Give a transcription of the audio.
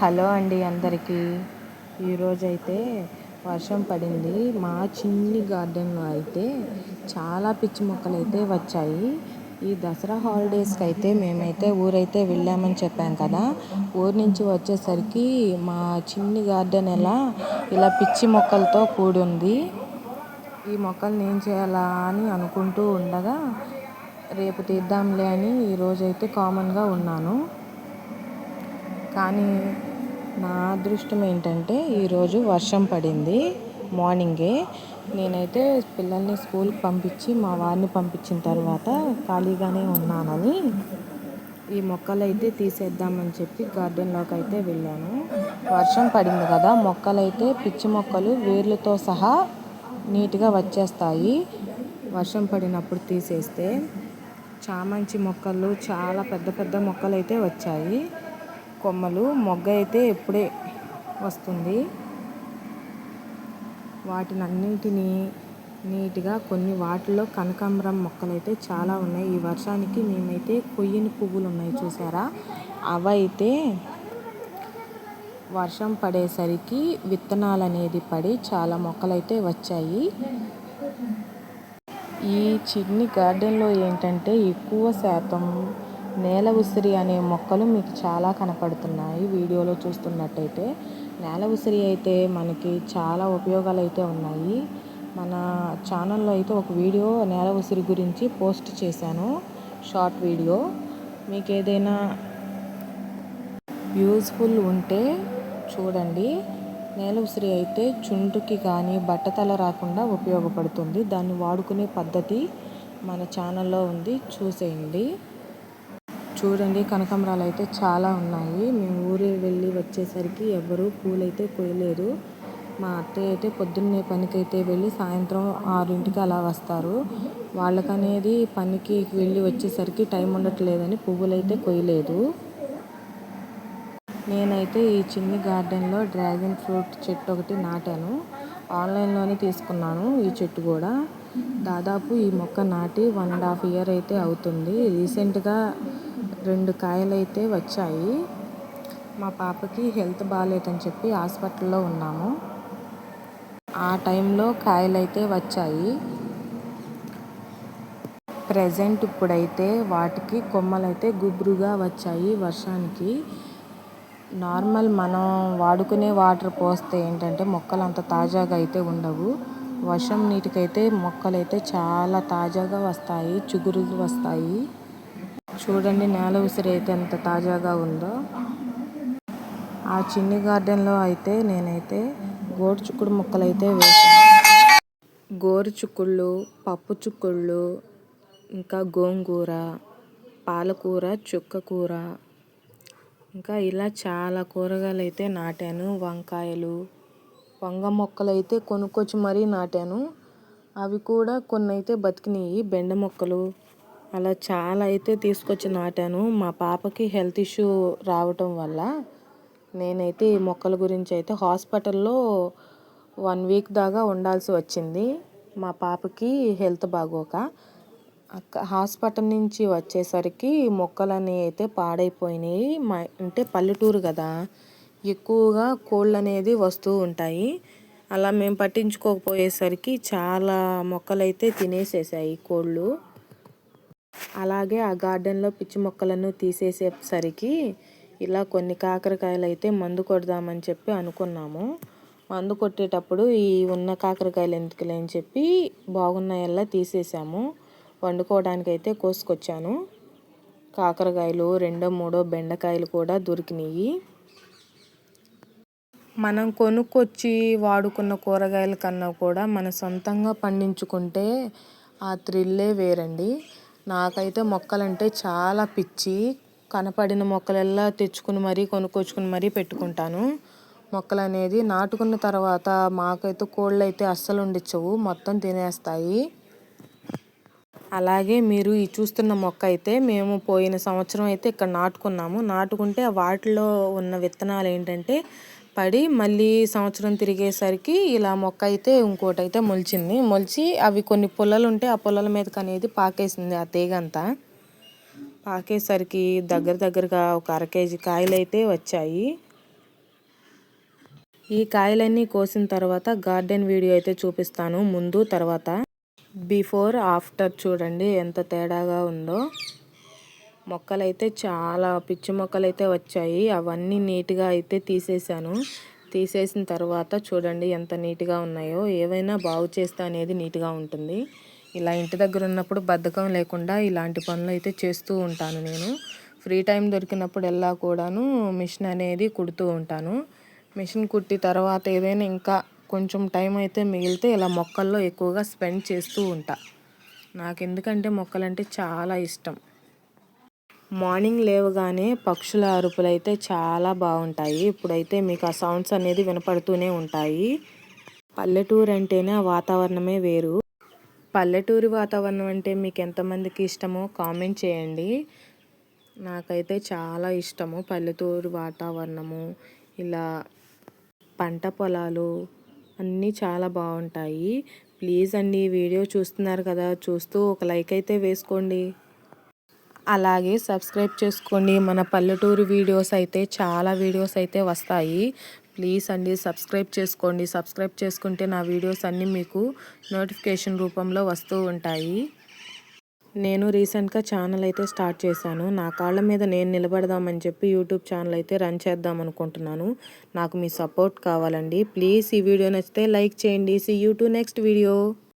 Hello అండి అందరికీ. ఈరోజైతే వర్షం పడింది. మా చిన్ని గార్డెన్లో అయితే చాలా పిచ్చి మొక్కలు అయితే వచ్చాయి. ఈ దసరా హాలిడేస్కి అయితే మేమైతే ఊరైతే వెళ్ళామని చెప్పాం కదా. ఊరి నుంచి వచ్చేసరికి మా చిన్ని గార్డెన్ ఇలా పిచ్చి మొక్కలతో కూడి ఉంది. ఈ మొక్కల్ని ఏం చేయాలా అని అనుకుంటూ ఉండగా రేపు తీద్దాంలే అని ఈరోజైతే కామన్గా ఉన్నాను. కానీ నా అదృష్టం ఏంటంటే ఈరోజు వర్షం పడింది మార్నింగే. నేనైతే పిల్లల్ని స్కూల్కి పంపించి మా వారిని పంపించిన తర్వాత ఖాళీగానే ఉన్నానని ఈ మొక్కలు అయితే తీసేద్దామని చెప్పి గార్డెన్లోకి అయితే వెళ్ళాను. వర్షం పడింది కదా, మొక్కలైతే పిచ్చి మొక్కలు వేర్లతో సహా నీట్గా వచ్చేస్తాయి వర్షం పడినప్పుడు తీసేస్తే. చామంతి మొక్కలు చాలా పెద్ద పెద్ద మొక్కలు అయితే వచ్చాయి. కొమ్మలు మొగ్గ అయితే ఎప్పుడే వస్తుంది. వాటినన్నింటినీ నీట్గా కొన్ని వాటిలో కనకాంబరం మొక్కలు అయితే చాలా ఉన్నాయి. ఈ వర్షానికి మేమైతే కొయ్యని పువ్వులు ఉన్నాయి చూసారా, అవైతే వర్షం పడేసరికి విత్తనాలు అనేది పడి చాలా మొక్కలైతే వచ్చాయి. ఈ చిన్ని గార్డెన్లో ఏంటంటే ఎక్కువ శాతం నేల ఉసిరి అనే మొక్కలు మీకు చాలా కనపడుతున్నాయి వీడియోలో చూస్తున్నట్టయితే. నేల ఉసిరి అయితే మనకి చాలా ఉపయోగాలు అయితే ఉన్నాయి. మన ఛానల్లో అయితే ఒక వీడియో నేల ఉసిరి గురించి పోస్ట్ చేశాను, షార్ట్ వీడియో. మీకు ఏదైనా యూజ్ఫుల్ ఉంటే చూడండి. నేల ఉసిరి అయితే చుంటుకి కానీ బట్టతల రాకుండా ఉపయోగపడుతుంది. దాన్ని వాడుకునే పద్ధతి మన ఛానల్లో ఉంది, చూసేయండి. చూడండి, కనకాంబరాలు అయితే చాలా ఉన్నాయి. మేము ఊరు వెళ్ళి వచ్చేసరికి ఎవరు పూలైతే కొయ్యలేదు. మా అత్తయ్య అయితే పొద్దున్నే పనికైతే వెళ్ళి సాయంత్రం 6ంటికి అలా వస్తారు. వాళ్ళకనేది పనికి వెళ్ళి వచ్చేసరికి టైం ఉండట్లేదని పువ్వులైతే కొయ్యలేదు. నేనైతే ఈ చిన్ని గార్డెన్లో డ్రాగన్ ఫ్రూట్ చెట్టు ఒకటి నాటాను. ఆన్లైన్లోనే తీసుకున్నాను ఈ చెట్టు కూడా. దాదాపు ఈ మొక్క నాటి 1.5 ఇయర్ అయితే అవుతుంది. రీసెంట్గా 2 కాయలు అయితే వచ్చాయి. మా పాపకి హెల్త్ బాగాలేదని చెప్పి హాస్పిటల్లో ఉన్నాము. ఆ టైంలో కాయలు అయితే వచ్చాయి. ప్రజెంట్ ఇప్పుడైతే వాటికి కొమ్మలైతే గుబురుగా వచ్చాయి వర్షానికి. నార్మల్ మనం వాడుకునే వాటర్ పోస్తే ఏంటంటే మొక్కలు అంత తాజాగా అయితే ఉండవు. వర్షం నీటికైతే మొక్కలైతే చాలా తాజాగా వస్తాయి, చిగురులు వస్తాయి. చూడండి, నేల ఉసిరి అయితే ఎంత తాజాగా ఉందో. ఆ చిన్ని గార్డెన్లో అయితే నేనైతే గోరు చిక్కుడు మొక్కలు అయితే వేసాను. గోరు చిక్కుళ్ళు, పప్పు చిక్కుళ్ళు, ఇంకా గోంగూర, పాలకూర, చుక్కకూర, ఇంకా ఇలా చాలా కూరగాయలు అయితే నాటాను. వంకాయలు, వంగ మొక్కలు అయితే కొనుక్కొచ్చి మరీ నాటాను. అవి కూడా కొన్ని అయితే బతికినాయి. బెండ మొక్కలు అలా చాలా అయితే తీసుకొచ్చి నాటాను. మా పాపకి హెల్త్ ఇష్యూ రావటం వల్ల నేనైతే ఈ మొక్కల గురించి అయితే హాస్పిటల్లో 1 వీక్ దాకా ఉండాల్సి వచ్చింది. మా పాపకి హెల్త్ బాగోక హాస్పిటల్ నుంచి వచ్చేసరికి మొక్కలన్నీ అయితే పాడైపోయినాయి. అంటే పల్లెటూరు కదా, ఎక్కువగా కోళ్ళు అనేది వస్తూ ఉంటాయి. అలా మేము పట్టించుకోకపోయేసరికి చాలా మొక్కలైతే తినేసేసాయి కోళ్ళు. అలాగే ఆ గార్డెన్లో పిచ్చి మొక్కలను తీసేసేసరికి ఇలా కొన్ని కాకరకాయలు అయితే మందు కొడదామని చెప్పి అనుకున్నాము. మందు కొట్టేటప్పుడు ఈ ఉన్న కాకరకాయలు ఎందుకులే అని చెప్పి బాగున్నాయల్లా తీసేసాము. వండుకోవడానికి అయితే కోసుకొచ్చాను. కాకరకాయలు 2-3 బెండకాయలు కూడా దొరికినాయి. మనం కొనుక్కొచ్చి వాడుకున్న కూరగాయల కన్నా కూడా మన సొంతంగా పండించుకుంటే ఆ థ్రిల్లే వేరండి. నాకైతే మొక్కలంటే చాలా పిచ్చి. కనపడిన మొక్కలెల్లా తెచ్చుకుని మరీ కొనుక్కొచ్చుకుని మరీ పెట్టుకుంటాను. మొక్కలు అనేది నాటుకున్న తర్వాత మాకైతే కోళ్ళు అయితే అస్సలు ఉండిచ్చవు, మొత్తం తినేస్తాయి. అలాగే మీరు ఈ చూస్తున్న మొక్క అయితే మేము పోయిన సంవత్సరం అయితే ఇక్కడ నాటుకున్నాము. నాటుకుంటే వాటిలో ఉన్న విత్తనాలు ఏంటంటే పడి మళ్ళీ సంవత్సరం తిరిగేసరికి ఇలా మొక్క అయితే ఇంకోటి అయితే మొలిచి అవి కొన్ని పుల్లలు ఉంటే ఆ పుల్లల మీదకి అనేది పాకేసింది ఆ తీగంతా. పాకేసరికి దగ్గరగా ఒక 1/2 కేజీ కాయలు అయితే వచ్చాయి. ఈ కాయలన్నీ కోసిన తర్వాత గార్డెన్ వీడియో అయితే చూపిస్తాను, ముందు తర్వాత. బిఫోర్ ఆఫ్టర్ చూడండి ఎంత తేడాగా ఉందో. మొక్కలైతే చాలా పిచ్చి మొక్కలైతే వచ్చాయి, అవన్నీ నీట్గా అయితే తీసేసాను. తీసేసిన తర్వాత చూడండి ఎంత నీట్గా ఉన్నాయో. ఏవైనా బాగు చేస్తే అనేది నీట్గా ఉంటుంది. ఇలా ఇంటి దగ్గర ఉన్నప్పుడు బద్ధకం లేకుండా ఇలాంటి పనులు అయితే చేస్తూ ఉంటాను నేను. ఫ్రీ టైం దొరికినప్పుడల్లా కూడాను మిషన్ అనేది కుడుతూ ఉంటాను. మిషన్ కుట్టి తర్వాత ఏదైనా ఇంకా కొంచెం టైం అయితే మిగిలితే ఇలా మొక్కల్లో ఎక్కువగా స్పెండ్ చేస్తూ ఉంటా. నాకు ఎందుకంటే మొక్కలంటే చాలా ఇష్టం. మార్నింగ్ లేవగానే పక్షుల అరుపులు అయితే చాలా బాగుంటాయి. ఇప్పుడైతే మీకు ఆ సౌండ్స్ అనేది వినపడుతూనే ఉంటాయి. పల్లెటూరు అంటేనే ఆ వాతావరణమే వేరు. పల్లెటూరి వాతావరణం అంటే మీకు ఎంతమందికి ఇష్టమో కామెంట్ చేయండి. నాకైతే చాలా ఇష్టము పల్లెటూరు వాతావరణము. ఇలా పంట పొలాలు అన్నీ చాలా బాగుంటాయి. ప్లీజ్ అండి, వీడియో చూస్తున్నారు కదా, చూస్తూ ఒక లైక్ అయితే వేసుకోండి. అలాగే సబ్స్క్రైబ్ చేసుకోండి. మన పల్లెటూరు వీడియోస్ అయితే చాలా వీడియోస్ అయితే వస్తాయి. ప్లీజ్ అండి సబ్స్క్రైబ్ చేసుకోండి. సబ్స్క్రైబ్ చేసుకుంటే నా వీడియోస్ అన్నీ మీకు నోటిఫికేషన్ రూపంలో వస్తూ ఉంటాయి. నేను రీసెంట్గా ఛానల్ అయితే స్టార్ట్ చేశాను. నా కాళ్ళ మీద నేను నిలబడదామని చెప్పి యూట్యూబ్ ఛానల్ అయితే రన్ చేద్దాం అనుకుంటున్నాను. నాకు మీ సపోర్ట్ కావాలండి. ప్లీజ్ ఈ వీడియో నచ్చితే లైక్ చేయండి. See you to next video.